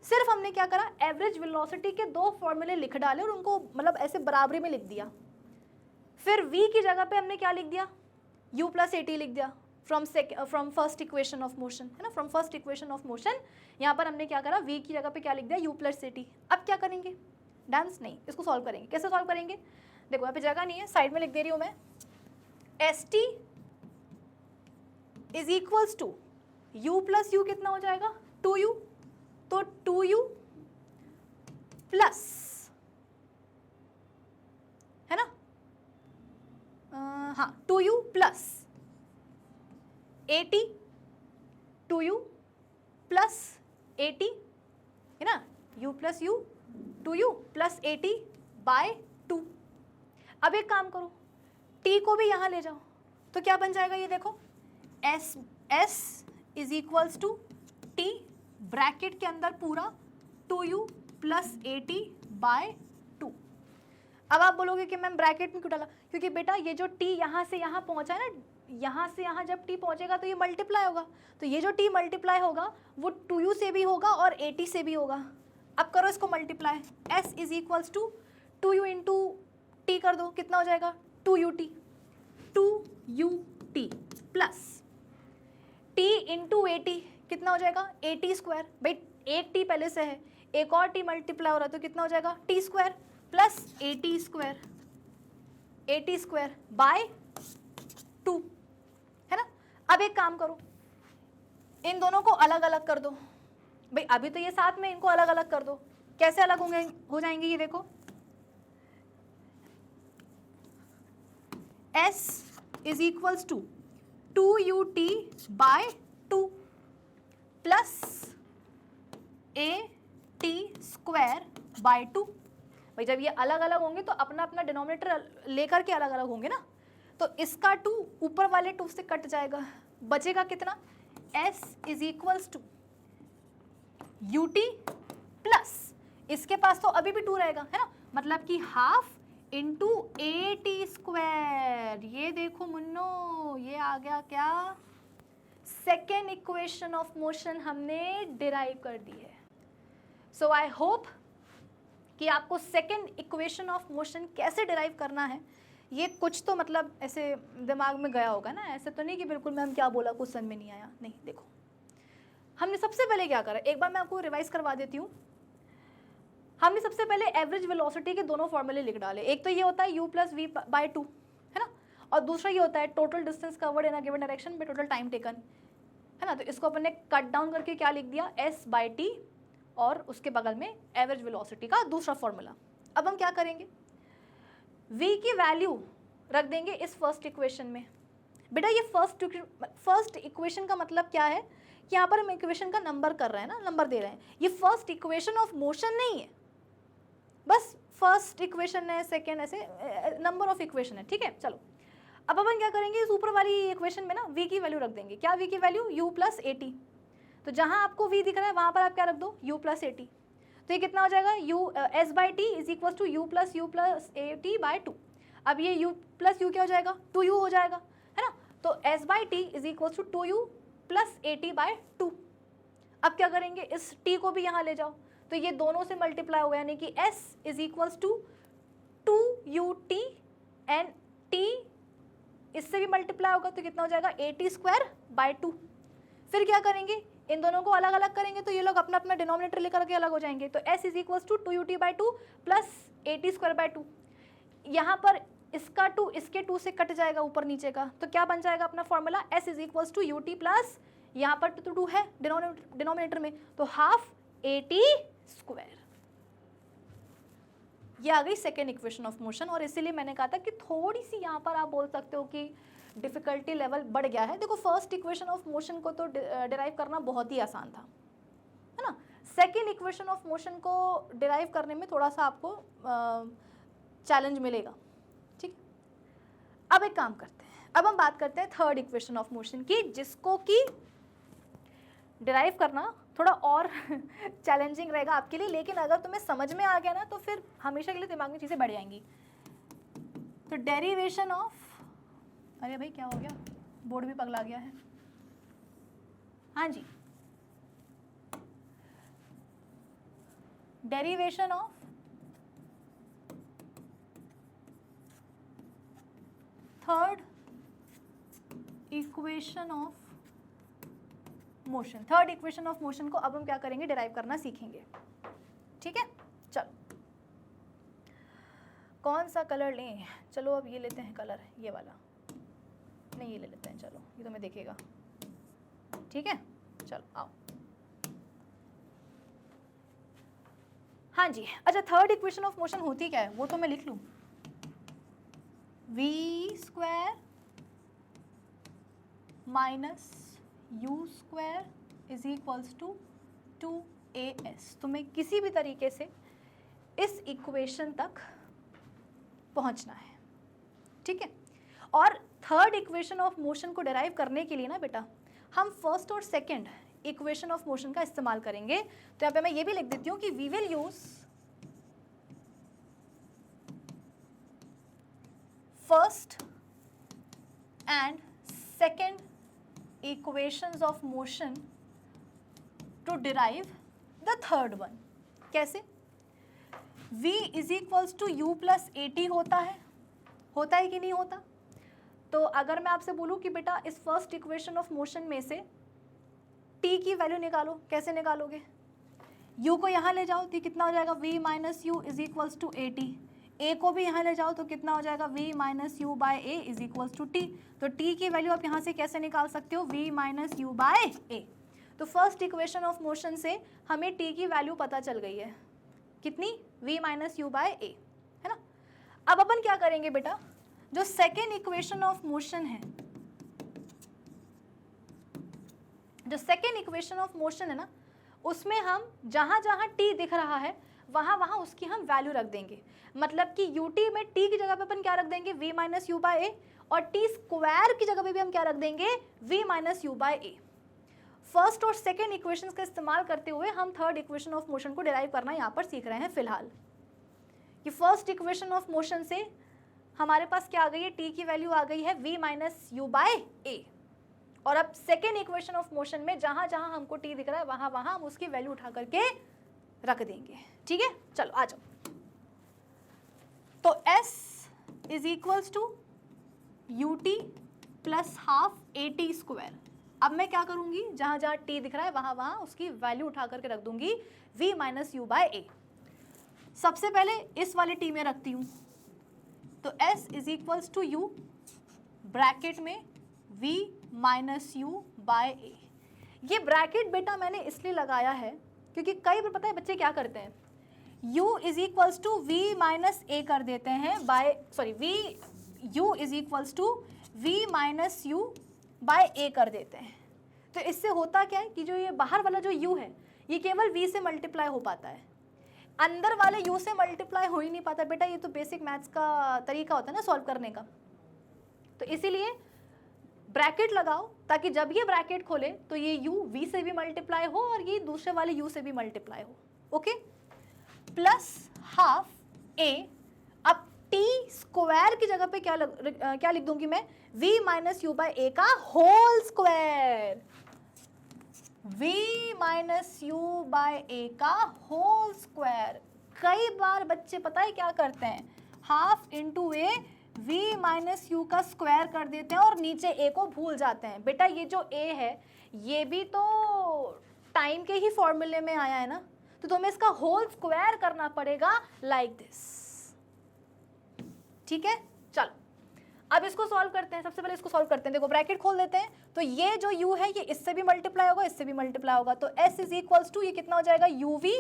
सिर्फ हमने क्या करा, एवरेज वेलोसिटी के 2 फॉर्मूले लिख डाले और उनको मतलब ऐसे बराबरी में लिख दिया. फिर v की जगह पे हमने क्या लिख दिया, u प्लस एटी लिख दिया from first equation of motion, है ना, from first equation of motion. यहाँ पर हमने क्या करा, v की जगह पे क्या लिख दिया, u प्लस एटी. अब क्या करेंगे, डांस नहीं, इसको सॉल्व करेंगे. कैसे सॉल्व करेंगे, देखो यहाँ पे जगह नहीं है, साइड में लिख दे रही हूँ मैं, s t is equals to u plus u कितना हो जाएगा, 2u. तो 2u प्लस, है ना, हाँ 2u प्लस 80, 2u प्लस 80, है ना, u plus u, 2u plus 80 by 2. अब एक काम करो, t को भी यहाँ ले जाओ, तो क्या बन जाएगा, ये देखो, s is equals to t bracket के अंदर पूरा 2u प्लस 80 बाय 2. अब आप बोलोगे कि मैम ब्रैकेट में क्यों डाला, क्योंकि बेटा ये जो t यहाँ से यहाँ पहुँचा है ना, यहाँ से यहाँ जब t पहुँचेगा तो ये मल्टीप्लाई होगा, तो ये जो t मल्टीप्लाई होगा वो 2u से भी होगा और 80 से भी होगा. अब करो इसको multiply, s is equals to 2u into t कर दो, कितना हो जाएगा, 2ut, 2ut plus t into 80 कितना हो जाएगा, 80 स्क्वायर. भाई एक t पहले से है, एक और t मल्टीप्लाई हो रहा है तो कितना हो जाएगा, t square plus 80 square, 80 square by 2, है ना. अब एक काम करो, इन दोनों को अलग अलग कर दो. भाई अभी तो ये साथ में, इनको अलग अलग कर दो. कैसे अलग होंगे, हो जाएंगे, ये देखो, s is equals to 2ut by 2 plus at square by 2. भाई जब ये अलग अलग होंगे तो अपना अपना डिनोमिनेटर लेकर के अलग अलग होंगे ना, तो इसका 2 ऊपर वाले 2 से कट जाएगा, बचेगा कितना, s is equals to ut plus, इसके पास तो अभी भी 2 रहेगा, है ना, मतलब कि हाफ इंटू at स्क्वायर. ये देखो मुन्नो, ये आ गया क्या, सेकेंड इक्वेशन ऑफ मोशन हमने डिराइव कर दी है. सो आई होप कि आपको सेकेंड इक्वेशन ऑफ मोशन कैसे डिराइव करना है ये कुछ तो मतलब ऐसे दिमाग में गया होगा ना. ऐसे तो नहीं कि बिल्कुल मैम क्या बोला कुछ समझ में नहीं आया, नहीं. देखो हमने सबसे पहले क्या करा, एक बार मैं आपको रिवाइज करवा देती हूँ. हमने सबसे पहले एवरेज वेलोसिटी के दोनों फॉर्मूले लिख डाले. एक तो ये होता है u प्लस वी बाई 2, है ना, और दूसरा ये होता है total distance covered in a given direction by total time taken, है ना. तो इसको अपन ने कट डाउन करके क्या लिख दिया, s बाई टी, और उसके बगल में एवरेज वेलोसिटी का दूसरा फॉर्मूला. अब हम क्या करेंगे, v की वैल्यू रख देंगे इस फर्स्ट इक्वेशन में. बेटा ये फर्स्ट इक्वेशन का मतलब क्या है कि यहाँ पर हम इक्वेशन का नंबर कर रहे हैं ना, नंबर दे रहे हैं. ये फर्स्ट इक्वेशन ऑफ मोशन नहीं है, बस फर्स्ट इक्वेशन है, सेकेंड, ऐसे नंबर ऑफ इक्वेशन है, ठीक है. चलो अब अपन क्या करेंगे, इस ऊपर वाली इक्वेशन में ना v की वैल्यू रख देंगे. क्या v की वैल्यू, u प्लस एटी. तो जहाँ आपको v दिख रहा है वहाँ पर आप क्या रख दो, u प्लस एटी. तो ये कितना हो जाएगा, s by t is equal to u plus a t by 2. अब ये u प्लस यू क्या हो जाएगा, 2u हो जाएगा, है ना. तो s by t is equal to 2u plus a t by 2. अब क्या करेंगे, इस t को भी यहाँ ले जाओ, तो ये दोनों से मल्टीप्लाई होगा, यानी कि s is equals to 2ut and t इससे भी मल्टीप्लाई होगा, तो कितना हो जाएगा, 80 स्क्वायर बाय 2. फिर क्या करेंगे, इन दोनों को अलग अलग करेंगे, तो ये लोग अपना अपना डिनोमिनेटर लेकर के अलग हो जाएंगे. तो s is equals to 2ut by 2 plus 80 square by 2. यहाँ पर इसका 2 इसके 2 से कट जाएगा ऊपर नीचे का, तो क्या बन जाएगा अपना formula, s is equals to ut plus यहाँ पर तो 2 है डिनोमिनेटर में, तो हाफ AT स्क्वायर। ये आ गई सेकेंड इक्वेशन ऑफ मोशन। और इसीलिए मैंने कहा था कि थोड़ी सी यहाँ पर आप बोल सकते हो कि डिफिकल्टी लेवल बढ़ गया है। देखो फर्स्ट इक्वेशन ऑफ मोशन को तो डिराइव करना बहुत ही आसान था, है ना। सेकेंड इक्वेशन ऑफ मोशन को डिराइव करने में थोड़ा सा आपको चैलेंज मिलेगा, ठीक। अब एक काम करते हैं, अब हम बात करते हैं थर्ड इक्वेशन ऑफ मोशन की, जिसको कि डिराइव करना थोड़ा और चैलेंजिंग रहेगा आपके लिए, लेकिन अगर तुम्हें समझ में आ गया ना तो फिर हमेशा के लिए दिमाग में चीज़ें बढ़ जाएंगी। तो डेरिवेशन ऑफ, अरे भाई क्या हो गया, बोर्ड भी पगला गया है। हाँ जी, derivation of third equation of motion. Third equation of motion को अब हम क्या करेंगे, डिराइव करना सीखेंगे, ठीक है। चलो कौन सा कलर लें, चलो अब ये लेते हैं कलर, ये वाला नहीं, ये ले लेते हैं, चलो ये तो मैं देखेगा, ठीक है। चलो आओ, हाँ जी। अच्छा, थर्ड इक्वेशन ऑफ मोशन होती क्या है वो तो मैं लिख लूँ, v square minus u square is equals to 2as। तुम्हें किसी भी तरीके से इस इक्वेशन तक पहुंचना है, ठीक है। और थर्ड इक्वेशन ऑफ मोशन को डिराइव करने के लिए ना बेटा, हम फर्स्ट और सेकंड इक्वेशन ऑफ मोशन का इस्तेमाल करेंगे। तो यहाँ पे मैं ये भी लिख देती हूँ कि we will use first and second equations of motion to derive the third one। कैसे? v is equals to u plus at होता है कि नहीं होता? तो अगर मैं आपसे बोलूँ कि बेटा इस फर्स्ट इक्वेशन ऑफ मोशन में से t की वैल्यू निकालो, कैसे निकालोगे? u को यहाँ ले जाओ तो कितना हो जाएगा, v minus u is equals to at। a को भी यहाँ ले जाओ तो कितना हो जाएगा, v minus you by a is equals to t. तो t की वैल्यू आप यहाँ से कैसे निकाल सकते हो, v minus you by a. तो फर्स्ट इक्वेशन ऑफ मोशन से हमें t की वैल्यू पता चल गई है, कितनी, v माइनस यू बाय ए, है ना। अब अपन क्या करेंगे बेटा, जो सेकेंड इक्वेशन ऑफ मोशन है, जो सेकेंड इक्वेशन ऑफ मोशन है ना, उसमें हम जहाँ जहाँ t दिख रहा है वहाँ वहाँ उसकी हम वैल्यू रख देंगे। मतलब कि ut में t की जगह पे अपन क्या रख देंगे, v माइनस यू बाय ए, और t स्क्वायर की जगह पे भी हम क्या रख देंगे, v minus you by a. First और सेकेंड इक्वेशंस का इस्तेमाल करते हुए हम थर्ड इक्वेशन ऑफ मोशन को डिराइव करना यहाँ पर सीख रहे हैं फिलहाल। कि फर्स्ट इक्वेशन ऑफ मोशन से हमारे पास क्या आ गई है, t की वैल्यू आ गई है v माइनस यू बाय ए। और अब सेकेंड इक्वेशन ऑफ मोशन में जहाँ जहाँ हमको t दिख रहा है वहाँ वहाँ हम उसकी वैल्यू उठा करके रख देंगे, ठीक है। चलो आ जाओ, तो s is equals to ut plus half at square. अब मैं क्या करूंगी, जहां जहां t दिख रहा है वहां वहां उसकी वैल्यू उठा करके रख दूंगी v माइनस यू बाय ए। सबसे पहले इस वाले t में रखती हूं, तो s is equals to u bracket में v minus you by a. ये ब्रैकेट बेटा मैंने इसलिए लगाया है क्योंकि कई बार पता है बच्चे क्या करते हैं, u is equals to v minus A कर देते हैं by, sorry u is equals to v minus you by A कर देते हैं। तो इससे होता क्या है कि जो ये बाहर वाला जो u है ये केवल v से मल्टीप्लाई हो पाता है, अंदर वाले u से मल्टीप्लाई हो ही नहीं पाता। बेटा ये तो बेसिक मैथ्स का तरीका होता है ना सॉल्व करने का। तो इसीलिए ब्रैकेट लगाओ ताकि जब ये ब्रैकेट खोले तो ये u v से भी मल्टीप्लाई हो और ये दूसरे वाले u से भी मल्टीप्लाई हो, ओके। प्लस हाफ a, अब t स्क्वायर की जगह पे क्या लिख दूंगी मैं, v minus you by A का whole square, v minus you by A का होल स्क्वायर। कई बार बच्चे पता है क्या करते हैं, हाफ इंटू ए v माइनस यू का स्क्वायर कर देते हैं और नीचे a को भूल जाते हैं। बेटा ये जो a है ये भी तो टाइम के ही फॉर्मूले में आया है ना, तो तुम्हें इसका होल स्क्वायर करना पड़ेगा लाइक दिस, ठीक है। चलो अब इसको सॉल्व करते हैं, सबसे पहले इसको सॉल्व करते हैं। देखो ब्रैकेट खोल देते हैं, तो ये जो u है ये इससे भी मल्टीप्लाई होगा, इससे भी मल्टीप्लाई होगा, तो s इज इक्वल्स टू ये कितना हो जाएगा uv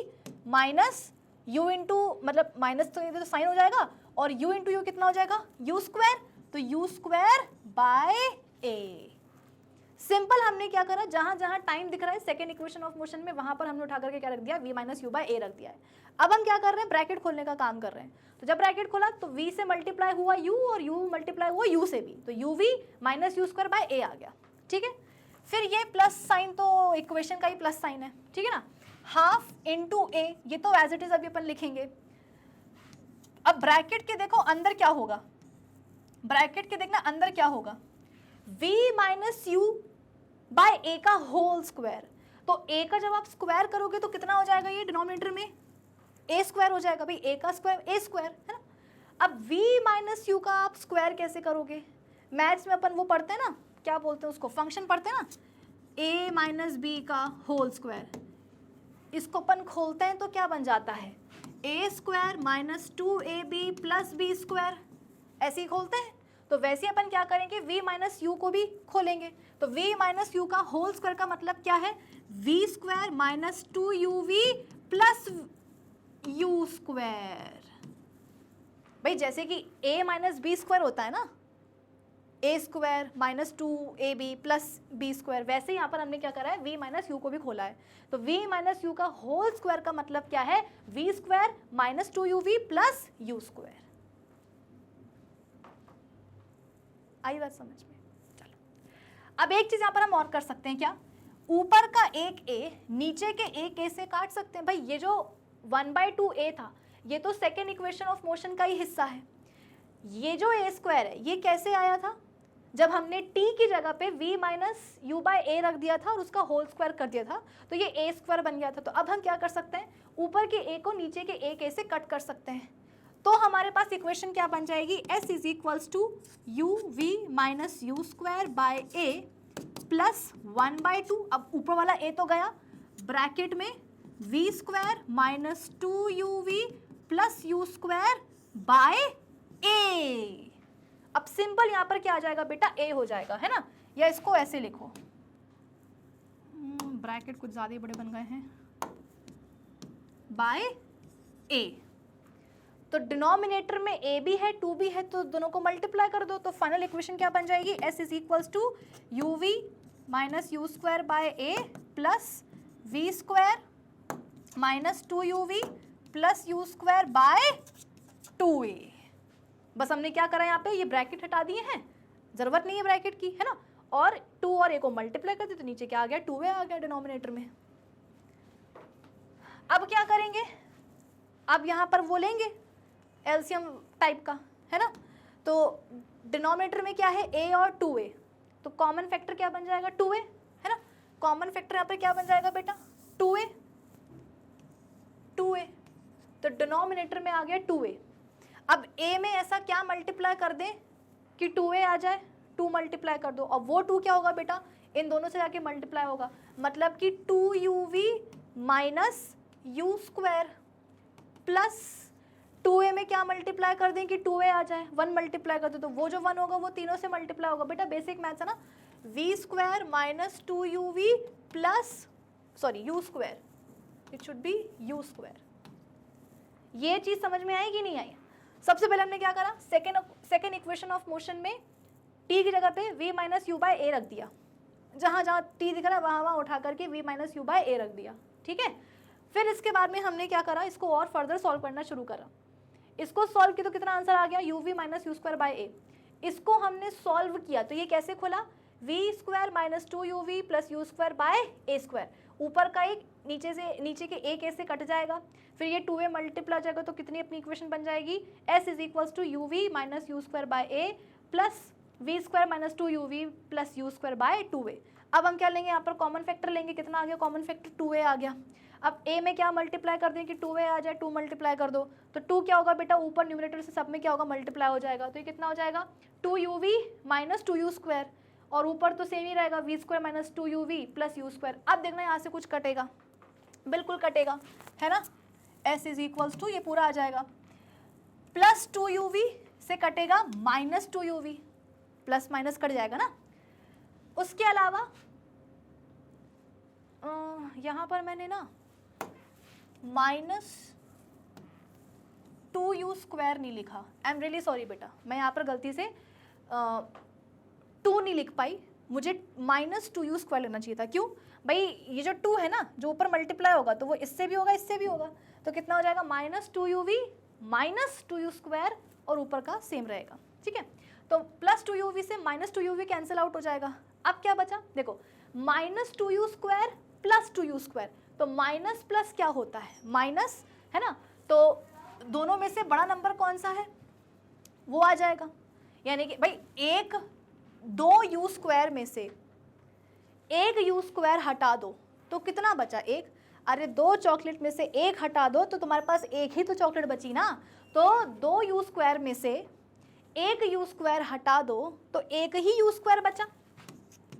माइनस u इंटू, मतलब माइनस तो साइन हो जाएगा, और u इंटू यू कितना हो जाएगा u स्क्वायर, तो u square by a। Simple हमने क्या करा, जहां जहां टाइम दिख रहा है सेकेंड इक्वेशन ऑफ मोशन में, वहां पर हमने उठा करके क्या रख दिया, v माइनस यू बाय ए रख दिया है। अब हम क्या कर रहे हैं, ब्रैकेट खोलने का काम कर रहे हैं। तो जब ब्रैकेट खोला तो v से मल्टीप्लाई हुआ u और u मल्टीप्लाई हुआ u से भी, तो uv minus you square by A आ गया। ठीक है, फिर ये प्लस साइन तो इक्वेशन का ही प्लस साइन है, ठीक है ना, हाफ इंटू ए, ये तो एज इट इज अभी अपन लिखेंगे। अब ब्रैकेट के देखो अंदर क्या होगा, ब्रैकेट के देखना अंदर क्या होगा, v minus you by A का होल स्क्वायर। तो a का जब आप स्क्वायर करोगे तो कितना हो जाएगा, ये डिनोमिनेटर में a स्क्वायर हो जाएगा, भाई a का स्क्वायर a स्क्वायर है ना। अब v माइनस यू का आप स्क्वायर कैसे करोगे, मैथ्स में अपन वो पढ़ते हैं ना, क्या बोलते हैं उसको, फंक्शन पढ़ते हैं ना, a माइनस बी का होल स्क्वायर। इसको अपन खोलते हैं तो क्या बन जाता है, a square minus 2ab plus b square, ऐसे ही खोलते हैं। तो वैसे अपन क्या करेंगे, v माइनस यू को भी खोलेंगे, तो v माइनस यू का होल स्क्वायर का मतलब क्या है, v square minus 2uv plus you square. भाई जैसे कि a माइनस बी स्क्वायर होता है ना, a square minus 2ab plus b square, वैसे यहाँ पर हमने क्या करा है, v माइनस यू को भी खोला है। तो v माइनस यू का होल स्क्वायर का मतलब क्या है, v square minus 2uv plus you square. आई बात समझ में, चलो अब एक चीज यहाँ पर हम और कर सकते हैं, क्या, ऊपर का एक a नीचे के एक a से काट सकते हैं। भाई ये जो 1/2a था ये तो सेकेंड इक्वेशन ऑफ मोशन का ही हिस्सा है। ये जो a स्क्वायर है ये कैसे आया था, जब हमने t की जगह पे v माइनस यू बाय ए रख दिया था और उसका होल स्क्वायर कर दिया था, तो ये a स्क्वायर बन गया था। तो अब हम क्या कर सकते हैं, ऊपर के a को नीचे के एक a से कट कर सकते हैं। तो हमारे पास इक्वेशन क्या बन जाएगी, s is equals to u we minus you square by a plus 1/2, अब ऊपर वाला a तो गया, ब्रैकेट में v square minus 2uv plus you square bye a। अब सिंपल यहाँ पर क्या आ जाएगा बेटा, a हो जाएगा, है ना, या इसको ऐसे लिखो, ब्रैकेट कुछ ज़्यादा ही बड़े बन गए हैं, बाय a। तो डिनोमिनेटर में a भी है 2 भी है, तो दोनों को मल्टीप्लाई कर दो, तो फाइनल इक्वेशन क्या बन जाएगी, s is equals to u we minus you square by a plus v square minus 2uv plus you square by 2a। बस हमने क्या करा यहाँ पे, ये ब्रैकेट हटा दिए हैं, जरूरत नहीं है ब्रैकेट की, है ना, और 2 और a को मल्टीप्लाई कर दिए तो नीचे क्या आ गया, 2a आ गया डिनोमिनेटर में। अब क्या करेंगे, अब यहाँ पर वो लेंगे एलसीएम टाइप का, है ना, तो डिनोमिनेटर में क्या है, a और 2a, तो कॉमन फैक्टर क्या बन जाएगा, 2a, है ना, कॉमन फैक्टर यहाँ पे क्या बन जाएगा बेटा, 2a, तो डिनोमिनेटर में आ गया 2a। अब a में ऐसा क्या मल्टीप्लाई कर दें कि 2a आ जाए, 2 मल्टीप्लाई कर दो, और वो 2 क्या होगा बेटा, इन दोनों से जाके मल्टीप्लाई होगा, मतलब कि 2uv minus you square plus 2a में क्या मल्टीप्लाई कर दें कि 2a आ जाए, 1 मल्टीप्लाई कर दो, तो वो जो 1 होगा वो तीनों से मल्टीप्लाई होगा। बेटा बेसिक मैथ्स है ना, v square minus 2uv plus sorry you square, it should be you square. ये चीज समझ में आई कि नहीं आई। सबसे पहले हमने क्या करा, सेकेंड इक्वेशन ऑफ मोशन में t की जगह पे v माइनस यू बाय ए रख दिया, जहां जहां t दिख रहा है वहां वहां उठा करके v माइनस यू बाय ए रख दिया, ठीक है। फिर इसके बाद में हमने क्या करा, इसको और फर्दर सॉल्व करना शुरू करा। इसको सॉल्व किया तो कितना आंसर आ गया, U we minus you square by A. इसको हमने सॉल्व किया तो ये कैसे खुला, V square minus 2uv plus you square by A square, ऊपर का एक नीचे के एक से कट जाएगा, फिर ये 2a मल्टीप्लाई जाएगा तो कितनी अपनी इक्वेशन बन जाएगी, s is equals to u we minus you square by a plus v square minus 2uv plus you square by 2a। अब हम क्या लेंगे, यहाँ पर कॉमन फैक्टर लेंगे, कितना आ गया कॉमन फैक्टर, 2a आ गया। अब a में क्या मल्टीप्लाई कर दें कि 2a आ जाए, 2 मल्टीप्लाई कर दो, तो 2 क्या होगा बेटा, ऊपर न्यूमरेटर से सब में क्या होगा मल्टीप्लाई हो जाएगा, तो ये कितना हो जाएगा 2uv माइनस 2u स्क्वायर, और ऊपर तो सेम ही रहेगा v square minus 2uv plus you square. अब देखना यहाँ से कुछ कटेगा, बिल्कुल कटेगा, है ना, s इज इक्वल्स टू ये पूरा आ जाएगा, प्लस 2uv से कटेगा minus 2uv, plus minus cut जाएगा ना। उसके अलावा यहाँ पर मैंने ना -2u² नहीं लिखा, आई एम रियली सॉरी बेटा, मैं यहाँ पर गलती से 2 नहीं लिख पाई, मुझे -2u² लेना चाहिए था। क्यों भाई, ये जो 2 है ना, जो ऊपर मल्टीप्लाई होगा तो वो इससे भी होगा इससे भी होगा, तो कितना हो जाएगा -2uv -2u² और ऊपर का सेम रहेगा, ठीक है। तो +2uv से -2uv कैंसिल आउट हो जाएगा। अब क्या बचा, देखो -2u² +2u², तो माइनस प्लस क्या होता है, माइनस है ना, तो दोनों में से बड़ा नंबर कौन सा है वो आ जाएगा। यानी कि भाई 2u² में से 1u² हटा दो तो कितना बचा, 1। अरे 2 चॉकलेट में से 1 हटा दो तो तुम्हारे पास 1 ही तो चॉकलेट बची ना, तो 2u² में से 1u² हटा दो तो 1 ही u² बचा,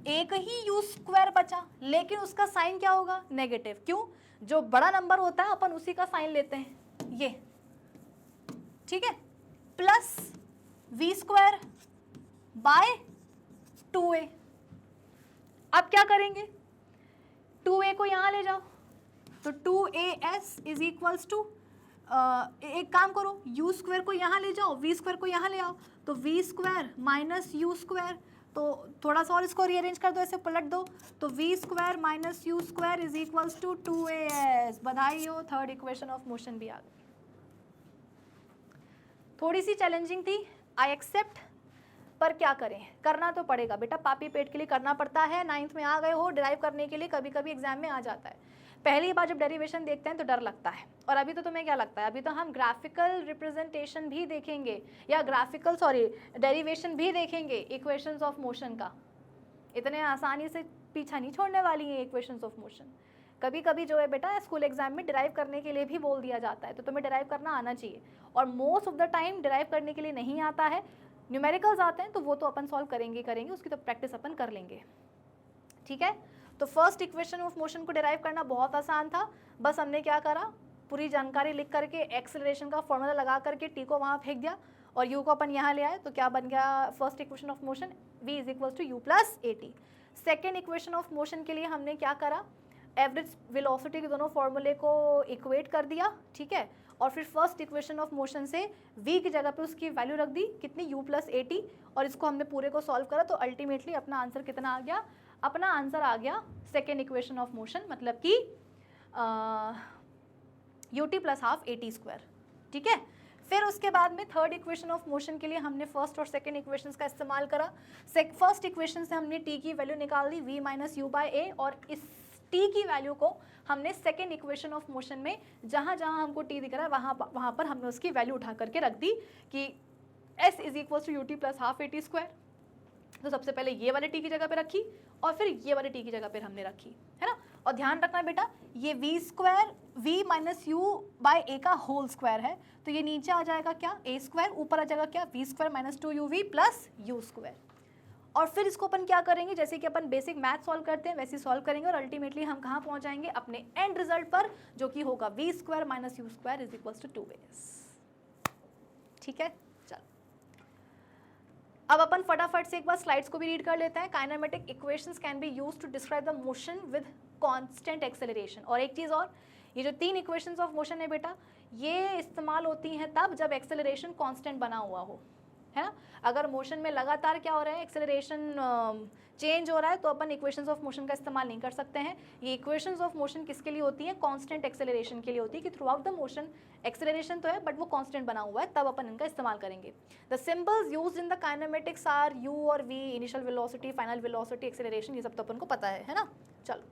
1 ही u² बचा, लेकिन उसका साइन क्या होगा, नेगेटिव। क्यों, जो बड़ा नंबर होता है अपन उसी का साइन लेते हैं, ये ठीक है, प्लस v² बाय 2a। अब क्या करेंगे, 2a को यहाँ ले जाओ, तो 2as इज इक्वल्स टू, एक काम करो u² को यहाँ ले जाओ, v² को यहाँ ले आओ, तो v² माइनस u², तो थोड़ा सा और इसको रीअरेंज कर दो, ऐसे पलट दो, तो v² minus u² is equals to 2as। बधाई हो, थर्ड इक्वेशन ऑफ मोशन भी आ गई। थोड़ी सी चैलेंजिंग थी, आई एक्सेप्ट, पर क्या करें, करना तो पड़ेगा बेटा, पापी पेट के लिए करना पड़ता है। 9th में आ गए हो, डिराइव करने के लिए कभी कभी एग्जाम में आ जाता है। पहली बार जब डेरिवेशन देखते हैं तो डर लगता है, और अभी तो तुम्हें क्या लगता है, अभी तो हम ग्राफिकल रिप्रेजेंटेशन भी देखेंगे, या डेरिवेशन भी देखेंगे इक्वेशंस ऑफ मोशन का। इतने आसानी से पीछा नहीं छोड़ने वाली है इक्वेशंस ऑफ मोशन। कभी कभी जो है बेटा स्कूल एग्जाम में डिराइव करने के लिए भी बोल दिया जाता है, तो तुम्हें डिराइव करना आना चाहिए, और most of the time derive करने के लिए नहीं आता है, न्यूमेरिकल्स आते हैं, तो वो तो अपन सॉल्व करेंगे उसकी तो प्रैक्टिस अपन कर लेंगे, ठीक है। तो फर्स्ट इक्वेशन ऑफ मोशन को डिराइव करना बहुत आसान था, बस हमने क्या करा, पूरी जानकारी लिख करके एक्सेलरेशन का फॉर्मूला लगा करके टी को वहाँ फेंक दिया और यू को अपन यहाँ ले आए, तो क्या बन गया first equation of motion, v is equals to u plus at। Second equation of motion के लिए हमने क्या करा, एवरेज वेलोसिटी के दोनों फॉर्मूले को इक्वेट कर दिया, ठीक है, और फिर फर्स्ट इक्वेशन ऑफ मोशन से v की जगह पे उसकी वैल्यू रख दी, कितनी, u प्लस at, और इसको हमने पूरे को सॉल्व करा, तो अल्टीमेटली अपना आंसर कितना आ गया, अपना आंसर आ गया सेकेंड इक्वेशन ऑफ मोशन, मतलब कि ut प्लस हाफ at², ठीक है। फिर उसके बाद में थर्ड इक्वेशन ऑफ मोशन के लिए हमने फर्स्ट और सेकेंड इक्वेशंस का इस्तेमाल करा। फर्स्ट इक्वेशन से हमने t की वैल्यू निकाल दी v माइनस यू बाई ए, और इस t की वैल्यू को हमने सेकेंड इक्वेशन ऑफ मोशन में जहाँ जहाँ हमको t दिख रहा है वहाँ पर हमने उसकी वैल्यू उठा करके रख दी कि s is equal to ut plus half at²। तो सबसे पहले ये वाले t की जगह पे रखी और फिर ये वाले t की जगह पे हमने रखी, है ना। और ध्यान रखना बेटा, ये v माइनस यू बाई ए का होल स्क्वायर है, तो ये नीचे आ जाएगा क्या, a², ऊपर आ जाएगा क्या, v² minus 2uv plus u²। और फिर इसको अपन क्या करेंगे, जैसे कि अपन बेसिक मैथ सॉल्व करते हैं वैसे सॉल्व करेंगे, और अल्टीमेटली हम कहाँ पहुँच जाएंगे, अपने एंड रिजल्ट पर, जो कि होगा v² minus u² is equals to 2as, ठीक है। अब अपन फटाफट से एक बार स्लाइड्स को भी रीड कर लेते हैं। Kinematic equations can be used to describe the motion with constant acceleration. और एक चीज़ और, ये जो 3 इक्वेशंस ऑफ मोशन है बेटा, ये इस्तेमाल होती हैं तब जब एक्सेलरेशन कांस्टेंट बना हुआ हो, है ना। अगर मोशन में लगातार क्या हो रहा है, एक्सेलरेशन चेंज हो रहा है, तो अपन इक्वेशंस ऑफ मोशन का इस्तेमाल नहीं कर सकते हैं। ये इक्वेशंस ऑफ मोशन किसके लिए होती है, कांस्टेंट एक्सेलरेशन के लिए होती है, कि through out the motion acceleration तो है बट वो कांस्टेंट बना हुआ है, तब अपन इनका इस्तेमाल करेंगे। The symbols used in the kinematics are u और v, initial velocity, final velocity, acceleration, ये सब तो अपन को पता है ना। चलो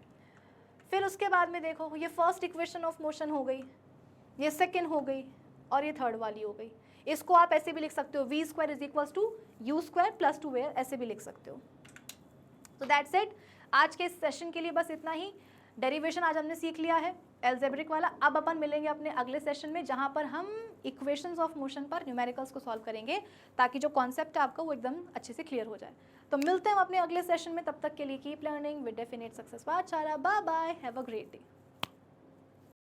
फिर उसके बाद में देखो, ये फर्स्ट इक्वेशन ऑफ मोशन हो गई, ये सेकेंड हो गई, और ये थर्ड वाली हो गई। इसको आप ऐसे भी लिख सकते हो, v² is equals to u² plus 2a, ऐसे भी लिख सकते हो। तो दैट्स इट, आज के इस सेशन के लिए बस इतना ही। डेरिवेशन आज हमने सीख लिया है, एल्जेब्रिक वाला। अब अपन मिलेंगे अपने अगले सेशन में, जहाँ पर हम इक्वेशंस ऑफ मोशन पर न्यूमेरिकल्स को सॉल्व करेंगे, ताकि जो कॉन्सेप्ट है आपका वो एकदम अच्छे से क्लियर हो जाए। तो मिलते हैं हम अपने अगले सेशन में, तब तक के लिए keep learning with definite success. Bye bye, have a great day.